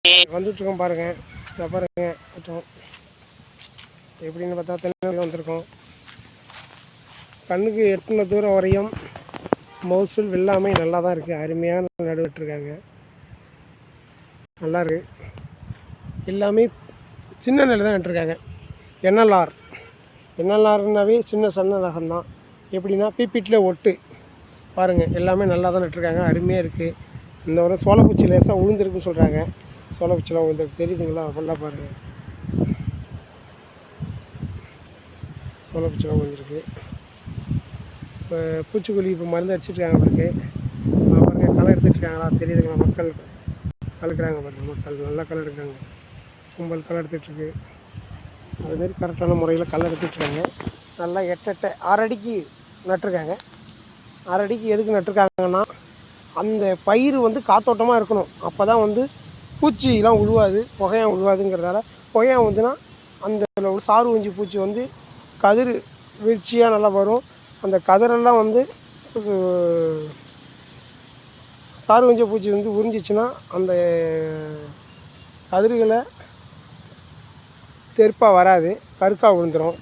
வந்துட்டுருக்கோம் பாருங்கள். இதை பாருங்கள் எப்படின்னு பார்த்தா தென்னை வந்திருக்கோம். கண்ணுக்கு எட்டின தூரம் வரையும் மகசூல் எல்லாமே நல்லா தான் இருக்குது. அருமையான நடுவிட்டுருக்காங்க. நல்லா இருக்குது. எல்லாமே சின்ன நெல் தான் நட்டுருக்காங்க. என்எல்ஆர்னாவே சின்ன சன்ன ரகம்தான். எப்படின்னா பிபிட்டில் ஒட்டு பாருங்கள். எல்லாமே நல்லா தான் நட்டுருக்காங்க. அருமையாக இருக்குது. இந்த ஒரு சோளப்பூச்சி லேசாக உளுந்துருக்குன்னு சொல்கிறாங்க. சோளப்பூச்சிலாம் உளுந்துருக்கு தெரியுதுங்களா? ஃபுல்லாக பாருங்கள். சோளப்பூச்சிலாம் உளுந்துருக்கு. இப்போ பூச்சிக்கொல்லி இப்போ மருந்து அடிச்சிட்ருக்காங்க பாருங்க. பாருங்கள் களை எடுத்துகிட்ருக்காங்களா தெரியுதுங்களா? மக்கள் கலக்குறாங்க பாருங்கள். மக்கள் நல்லா களை எடுக்கிறாங்க. கும்பல் களை எடுத்துகிட்ருக்கு. அதுமாரி கரெக்டான முறையில் களை எடுத்துகிட்ருக்காங்க. நல்லா 6 அடிக்கு நட்டுருக்காங்க. 6 அடிக்கு எதுக்கு நட்டுருக்காங்கன்னா அந்த பயிர் வந்து காத்தோட்டமாக இருக்கணும். அப்போ தான் வந்து பூச்சிலாம் உழுவாது, புகையான் உழுவாதுங்கிறதால. புகையான் வந்துன்னா அந்த சாறு ஊஞ்சி பூச்சி வந்து கதிர் வீழ்ச்சியாக நல்லா வரும். அந்த கதிரெல்லாம் வந்து சாறு ஊஞ்ச பூச்சி வந்து உறிஞ்சிச்சின்னா அந்த கதிர்களை தெருப்பாக வராது, கருக்காக விழுந்துடும்.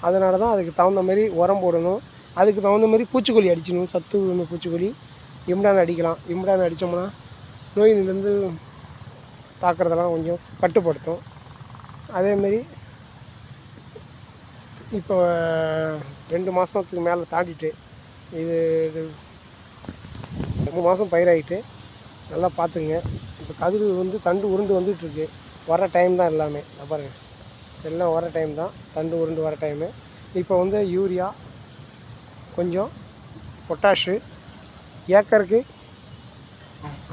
அதனால தான் அதுக்கு தகுந்த மாதிரி உரம் போடணும். அதுக்கு தகுந்த மாதிரி பூச்சிக்கொல்லி அடிக்கணும். சத்து உள்ள பூச்சிக்கொல்லி இம்டான் அடிக்கலாம். இம்டான் அடித்தோம்னா நோயிலிருந்து தாக்குறதெல்லாம் கொஞ்சம் கட்டுப்படுத்தும். அதேமாரி இப்போ 2 மாதத்துக்கு மேலே தாண்டிட்டு இது 3 மாதம் பயிராகிட்டு நல்லா பார்த்துங்க. இப்போ கதிர் வந்து தண்டு உருண்டு வந்துட்டுருக்கு. வர டைம் தான் எல்லாமே. பாருங்கள் எல்லாம் வர டைம் தான். தண்டு உருண்டு வர டைமு. இப்போ வந்து யூரியா கொஞ்சம் பொட்டாஷு ஏக்கருக்கு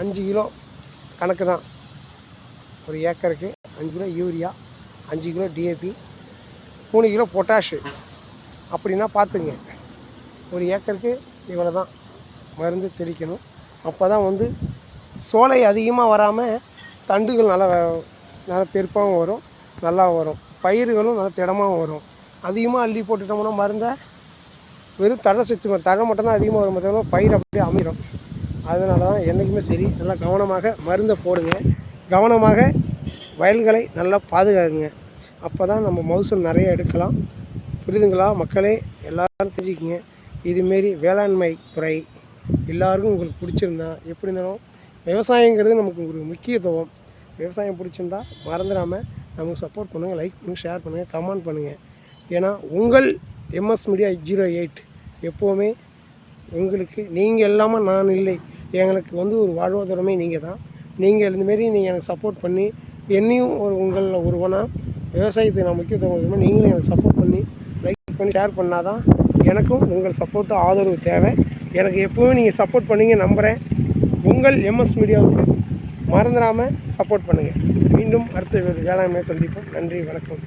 5 கிலோ கணக்கு தான். ஒரு ஏக்கருக்கு 5 kilo urea, 5 kilo DAP, 3 kilo potash அப்படின்னா பார்த்துங்க. ஒரு ஏக்கருக்கு இவ்வளோ தான் மருந்து தெளிக்கணும். அப்போ தான் வந்து சோலை அதிகமாக வராமல் தண்டுகள் நல்லா தெருப்பாகவும் வரும், நல்லா வரும். பயிர்களும் நல்லா திடமாகவும் வரும். அதிகமாக அள்ளி போட்டுட்டோம்னா மருந்தை வெறும் தழை தழை மட்டும் தான் அதிகமாக வரும். பார்த்தோம்னா பயிர் அப்படியே அமைடும். அதனால தான் என்றைக்குமே சரி நல்லா கவனமாக மருந்தை போடுங்க. கவனமாக வயல்களை நல்லா பாதுகாக்குங்க. அப்போ தான் நம்ம மகசூல் நிறைய எடுக்கலாம். புரியுதுங்களா மக்களே? எல்லோரும் தெரிஞ்சுக்கிங்க. இதுமாரி வேளாண்மை துறை எல்லாருக்கும் உங்களுக்கு பிடிச்சிருந்தா எப்படி இருந்தாலும் விவசாயங்கிறது நமக்கு ஒரு முக்கியத்துவம். விவசாயம் பிடிச்சிருந்தா மறந்துடாமல் நமக்கு சப்போர்ட் பண்ணுங்கள். லைக் பண்ணுங்கள், ஷேர் பண்ணுங்கள், கமெண்ட் பண்ணுங்கள். ஏன்னா உங்கள் MS மீடியா 08 எப்போவுமே உங்களுக்கு நீங்கள் இல்லாமல் நான் இல்லை. எங்களுக்கு வந்து ஒரு வாழ்வாதாரமே நீங்கள் தான். நீங்கள் இந்தமாரி நீங்கள் எனக்கு சப்போர்ட் பண்ணி என்னையும் உங்களில் ஒருவனாக விவசாயத்துக்கு நான் முக்கியத்துவம் கொடுக்கணும். நீங்களும் எனக்கு சப்போர்ட் பண்ணி லைக் பண்ணி ஷேர் பண்ணால் தான் எனக்கும் உங்கள் சப்போர்ட்டு ஆதரவு தேவை. எனக்கு எப்போவுமே நீங்கள் சப்போர்ட் பண்ணிங்க நம்புகிறேன். உங்கள் MS மீடியாவுக்கு மறந்துடாமல் சப்போர்ட் பண்ணுங்கள். மீண்டும் அடுத்த வேளாண்மையை சந்திப்போம். நன்றி, வணக்கம்.